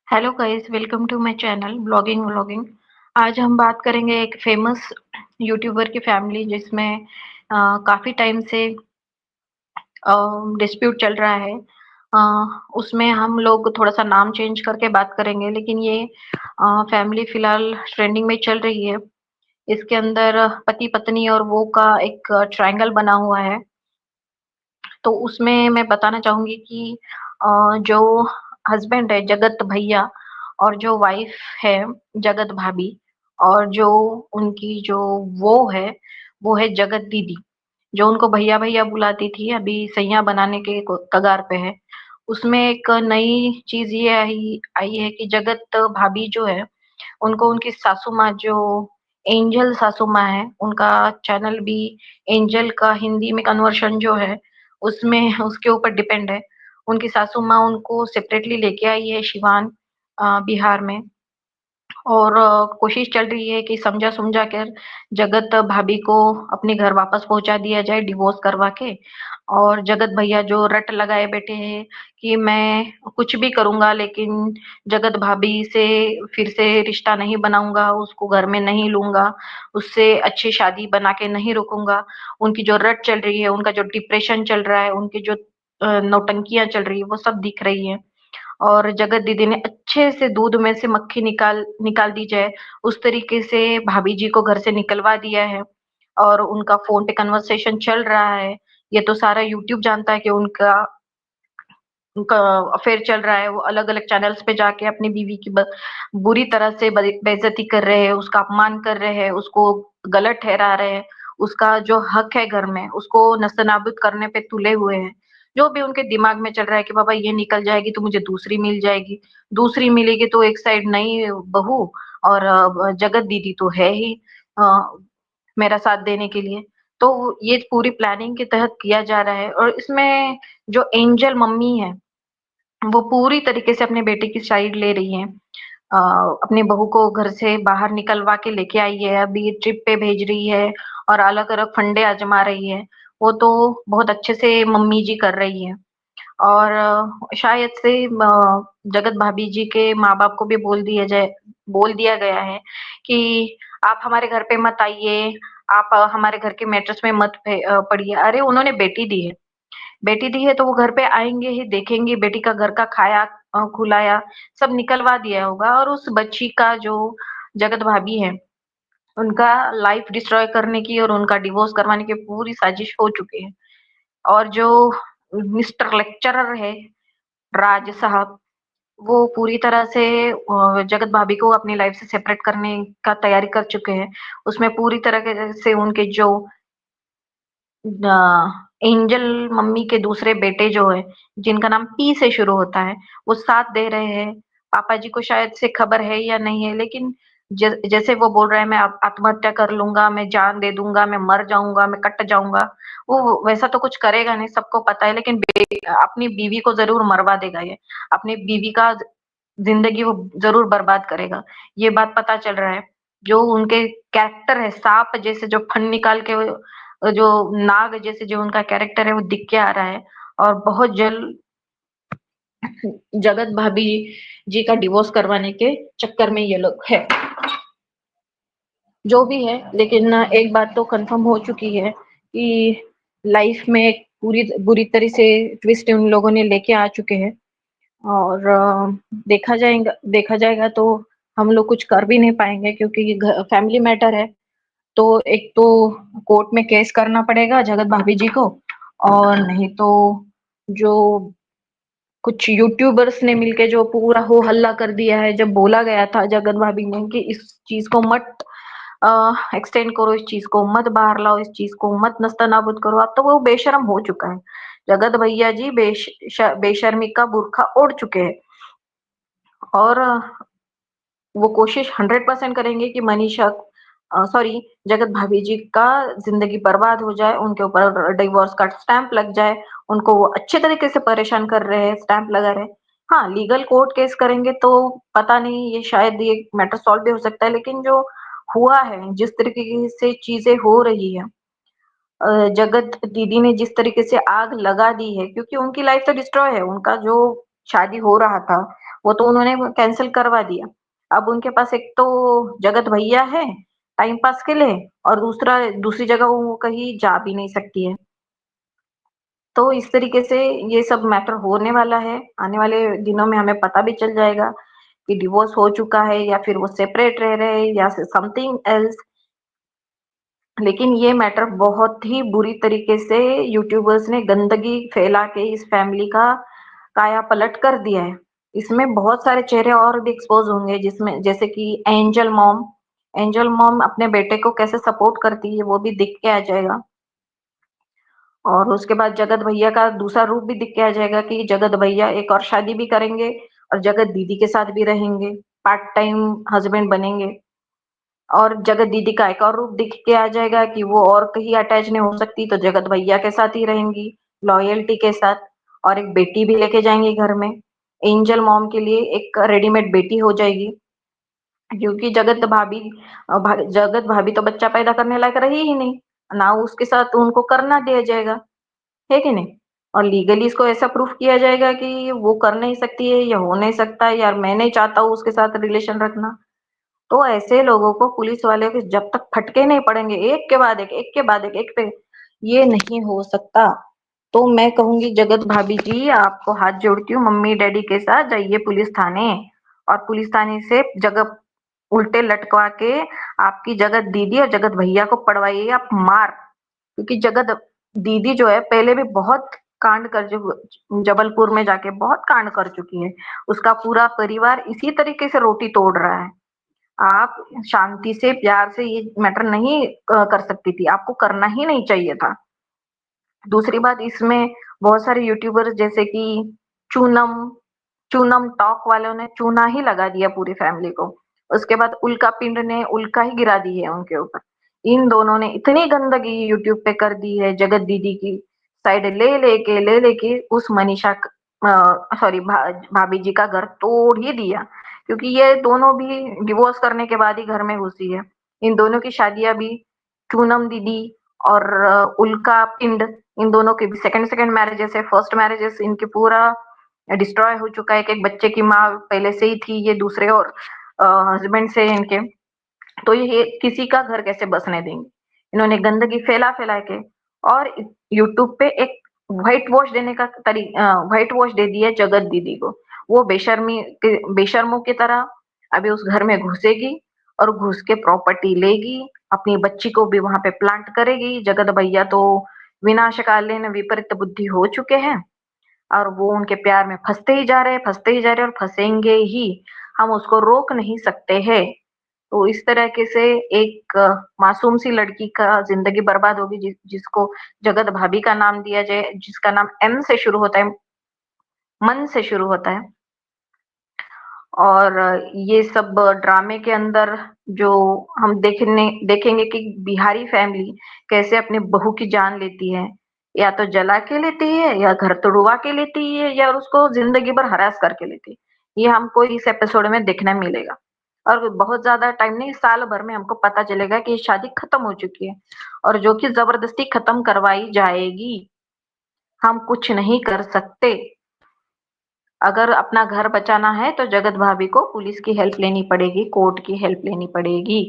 Hello guys, welcome to my channel blogging vlogging. आज हम बात करेंगे एक फेमस यूट्यूबर की फैमिली जिसमें काफ़ी टाइम से डिस्प्यूट चल रहा है। उसमें हम लोग थोड़ा-सा नाम चेंज करके बात करेंगे, लेकिन ये फैमिली फ़िलहाल ट्रेंडिंग में चल रही है। इसके अंदर पति-पत्नी और वो का एक ट्रायंगल बना हुआ है। तो उसमें मैं बताना चाहूँगी कि जो हस्बैंड है जगत भैया और जो वाइफ है जगत भाभी और जो उनकी जो वो है जगत दीदी, जो उनको भैया-भैया बुलाती थी, अभी सैया बनाने के कगार पे है। उसमें एक नई चीज़ ये आई आई है कि जगत भाभी जो है, उनको उनकी सासू माँ जो एंजल सासू माँ है, उनका चैनल भी एंजल का हिंदी में कन्वर्शन जो है, उसमें उसके ऊपर डिपेंड है। उनकी सासू माँ उनको सेपरेटली लेके आई है सिवान बिहार में। और कोशिश चल रही है कि समझा-सुमझा कर जगत भाभी को अपने घर वापस पहुँचा दिया जाए डिवोर्स करवा के। और जगत भैया जो रट लगाए बैठे हैं कि मैं कुछ भी करूँगा लेकिन जगत भाभी से फिर से रिश्ता नहीं बनाऊँगा, उसको घर में नहीं लूँगा, उससे अच्छी शादी बना के नहीं रुकूँगा। उनकी जो रट चल रही है, उनका जो डिप्रेशन चल रहा है, उनकी जो नौटंकियाँ चल रही है, वो सब दिख रही है। और जगत दीदी ने अच्छे से दूध में से मक्खी निकाल निकाल दी जाए, उस तरीके से भाभी जी को घर से निकलवा दिया है और उनका फ़ोन पे कन्वर्सेशन चल रहा है। ये तो सारा यूट्यूब जानता है कि उनका उनका अफ़ेयर चल रहा है, वो अलग-अलग चैनल्स पे जाके अपनी बीवी की बुरी तरह से बेइज़्ज़ती कर रहे हैं, उसका अपमान कर रहे हैं, उसको गलत ठहरा रहे हैं, उसका जो हक है घर में, उसको नस्तनाबूद करने पे तुले हुए हैं। जो भी उनके दिमाग में चल रहा है कि बाबा ये निकल जाएगी तो मुझे दूसरी मिल जाएगी, दूसरी मिलेगी तो एक साइड नई बहू और जगत दीदी तो है ही अ, मेरा साथ देने के लिए। तो ये पूरी प्लानिंग के तहत किया जा रहा है और इसमें जो एंजल मम्मी है, वो पूरी तरीके से अपने बेटे की साइड ले रही हैं। अ, अपनी बहू को घर से बाहर निकलवा के लेके आई है, अभी ट्रिप पे भेज रही है और अलग-अलग फंडे आज़मा रही है। वो तो बहुत अच्छे से मम्मी जी कर रही हैं और शायद से जगत भाभी जी के माँ-बाप को भी बोल दिया गया है कि आप हमारे घर पे मत आइए, आप हमारे घर के मैटर्स में मत पड़िए। अरे उन्होंने बेटी दी है तो वो घर पे आएँगे ही, देखेंगे बेटी का घर का खाया खुलाया सब निकलवा दिया होगा और उस बच्ची का जो जगत भाभी है, उनका लाइफ डिस्ट्रॉय करने की और उनका डिवोर्स करवाने की पूरी साजिश हो चुकी है। और जो मिस्टर लेक्चरर है, राज साहब, वो पूरी तरह से जगत भाभी को अपनी लाइफ से सेपरेट करने का तैयारी कर चुके हैं। उसमें पूरी तरह के से उनके जो एंजल मम्मी के दूसरे बेटे जो हैं, जिनका नाम पी से शुरू होता है, वो साथ दे रहे हैं। पापा जी को शायद से खबर है या नहीं है, लेकिन जैसे वो बोल रहे हैं, "मैं आत्महत्या कर लूँगा, मैं जान दे दूँगा, मैं मर जाऊँगा, मैं कट जाऊँगा।" वो वैसा तो कुछ करेगा नहीं, सबको पता है, लेकिन अपनी बीवी को ज़रूर मरवा देगा ये। अपनी बीवी का ज़िंदगी वो ज़रूर बर्बाद करेगा, ये बात पता चल रहा है। जो उनके कैरेक्टर है, साँप जैसे जो फन निकाल के जो नाग जैसे जो उनका कैरेक्टर है वो दिख के आ रहा है और बहुत जल्द जगत भाभी जी का डिवोर्स करवाने के चक्कर में ये लोग है। जो भी है, लेकिन एक बात तो कंफर्म हो चुकी है कि लाइफ में एक पूरी बुरी तरह से ट्विस्ट उन लोगों ने लेके आ चुके हैं और देखा जाएगा तो हम लोग कुछ कर भी नहीं पाएँगे क्योंकि ये फैमिली मैटर है। तो एक तो कोर्ट में केस करना पड़ेगा जगत भाभी जी को और नहीं तो जो कुछ यूट्यूबर्स ने मिलके जो पूरा हो हल्ला कर दिया है जब बोला गया था जगत भाभी ने कि इस चीज को मत एक्सटेंड करो, इस चीज को मत बाहर लाओ, इस चीज को मत नस्तनाबूद करो, अब तो वो बेशर्म हो चुका है। जगत भैया जी बेशर्मी का बुर्खा ओढ़ चुके हैं और वो कोशिश 100% करेंगे कि मनीषा सॉरी जगत भाभी जी का ज़िंदगी बर्बाद हो जाए, उनके ऊपर डिवोर्स का स्टैम्प लग जाए, उनको वो अच्छे तरीके से परेशान कर रहे हैं, स्टैम्प लगा रहे हैं। हाँ, लीगल कोर्ट केस करेंगे तो पता नहीं ये शायद ये मैटर सॉल्व भी हो सकता है, लेकिन जो हुआ है, जिस तरीके से चीज़ें हो रही है जगत दीदी ने जिस तरीके से आग लगा दी है क्योंकि उनकी लाइफ तो डिस्ट्रॉय है, उनका जो शादी हो रहा था, वो तो उन्होंने कैंसिल करवा दिया। अब उनके पास एक तो जगत भैया है टाइम पास के लिए, और दूसरी जगह वो कहीं जा भी नहीं सकती है। तो इस तरीके से ये सब मैटर होने वाला है। आने वाले दिनों में हमें पता भी चल जाएगा कि डिवोर्स हो चुका है या फिर वो सेपरेट रह रहे हैं या समथिंग एल्स। लेकिन ये मैटर बहुत ही बुरी तरीके से यूट्यूबर्स ने गंदगी फैला के इस फैमिली का काया पलट कर दिया है। इसमें बहुत सारे चेहरे और भी एक्सपोज होंगे, जिसमें जैसे कि एंजल मॉम अपने बेटे को कैसे सपोर्ट करती है वो भी दिख के आ जाएगा। और उसके बाद जगत भैया का दूसरा रूप भी दिख के आ जाएगा कि जगत भैया एक और शादी भी करेंगे और जगत दीदी के साथ भी रहेंगे, पार्ट टाइम हस्बैंड बनेंगे। और जगत दीदी का एक और रूप दिख के आ जाएगा कि वो और कहीं अटैच नहीं हो सकती, तो जगत भैया के साथ ही रहेंगी लॉयल्टी के साथ। और एक बेटी भी लेके जाएंगी घर में। एंजल मॉम के लिए एक रेडीमेड बेटी हो जाएगी, क्योंकि जगत भाभी तो बच्चा पैदा करने लायक रही ही नहीं, ना उसके साथ उनको करना दिया जाएगा, है कि नहीं? और लीगली इसको ऐसा प्रूफ किया जाएगा कि वो कर नहीं सकती है या हो नहीं सकता है, यार मैं नहीं चाहता हूँ उसके साथ रिलेशन रखना। तो ऐसे लोगों को पुलिस वाले के जब तक फटके नहीं पड़ेंगे एक के बाद एक पे, ये नहीं हो सकता। तो मैं कहूंगी जगत भाभी जी, आपको हाथ जोड़ती हूँ, मम्मी डैडी के साथ जाइए पुलिस थाने, और पुलिस थाने से जगत उल्टे लटकवा के आपकी जगत दीदी और जगत भैया को पड़वाइए आप मार। क्योंकि जगत दीदी जो है पहले भी बहुत कांड कर जबलपुर में जाके बहुत कांड कर चुकी है। उसका पूरा परिवार इसी तरीके से रोटी तोड़ रहा है। आप शांति से प्यार से ये मैटर नहीं कर सकती थी, आपको करना ही नहीं चाहिए था। दूसरी बात, इसमें बहुत सारे यूट्यूबर्स जैसे कि चूनम चूनम टॉक वालों ने चूना ही लगा दिया पूरी फैमिली को। उसके बाद उल्का पिंड ने उल्का ही गिरा दी है उनके ऊपर। इन दोनों ने इतनी गंदगी यूट्यूब पे कर दी है, जगत दीदी की साइड ले लेके उस मनीषा सॉरी भाभी जी का घर तोड़ ही दिया। क्योंकि ये दोनों भी डिवोर्स करने के बाद ही घर में घुसी है। इन दोनों की शादियां भी, चूनम दीदी और उल्का पिंड, इन दोनों के भी सेकंड सेकंड मैरिजेस है, फर्स्ट मैरिजेस इनके पूरा डिस्ट्रॉय हो चुका है। एक बच्चे की माँ पहले से ही थी, ये दूसरे और हस्बैंड से इनके। तो ये किसी का घर कैसे बसने देंगे? इन्होंने गंदगी फैला फैला के, और यूट्यूब पे एक व्हाइट वॉश दे दिया जगत दीदी को। वो बेशर्मों की तरह अभी उस घर में घुसेगी और घुस के प्रॉपर्टी लेगी, अपनी बच्ची को भी वहां पे प्लांट करेगी। जगत भैया तो विनाशकालीन विपरीत बुद्धि हो चुके हैं, और वो उनके प्यार में फंसते ही जा रहे हैं और फंसेंगे ही। हम उसको रोक नहीं सकते हैं। तो इस तरीके से एक मासूम सी लड़की का जिंदगी बर्बाद होगी, जिसको जगत भाभी का नाम दिया जाए, जिसका नाम एम से शुरू होता है, मन से शुरू होता है। और ये सब ड्रामे के अंदर जो हम देखेंगे कि बिहारी फैमिली कैसे अपनी बहू की जान लेती है, या तो जला के लेती है या घर तोड़वा के लेती है या उसको जिंदगी भर हरास करके लेती है। ये हमको इस एपिसोड में देखने मिलेगा। और बहुत ज्यादा टाइम नहीं, साल भर में हमको पता चलेगा कि शादी खत्म हो चुकी है, और जो कि जबरदस्ती खत्म करवाई जाएगी। हम कुछ नहीं कर सकते। अगर अपना घर बचाना है तो जगत भाभी को पुलिस की हेल्प लेनी पड़ेगी, कोर्ट की हेल्प लेनी पड़ेगी।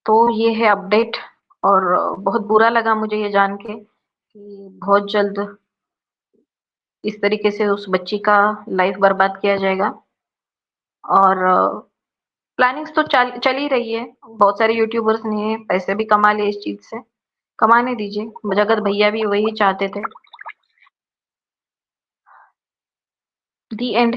तो ये है अपडेट। और बहुत बुरा लगा मुझे ये जान के कि बहुत जल्द इस तरीके से उस बच्ची का लाइफ बर्बाद किया जाएगा। और प्लानिंग्स तो चल ही रही है। बहुत सारे यूट्यूबर्स ने पैसे भी कमा लिए इस चीज से। कमाने दीजिए, जगत भैया भी वही चाहते थे। दी एंड।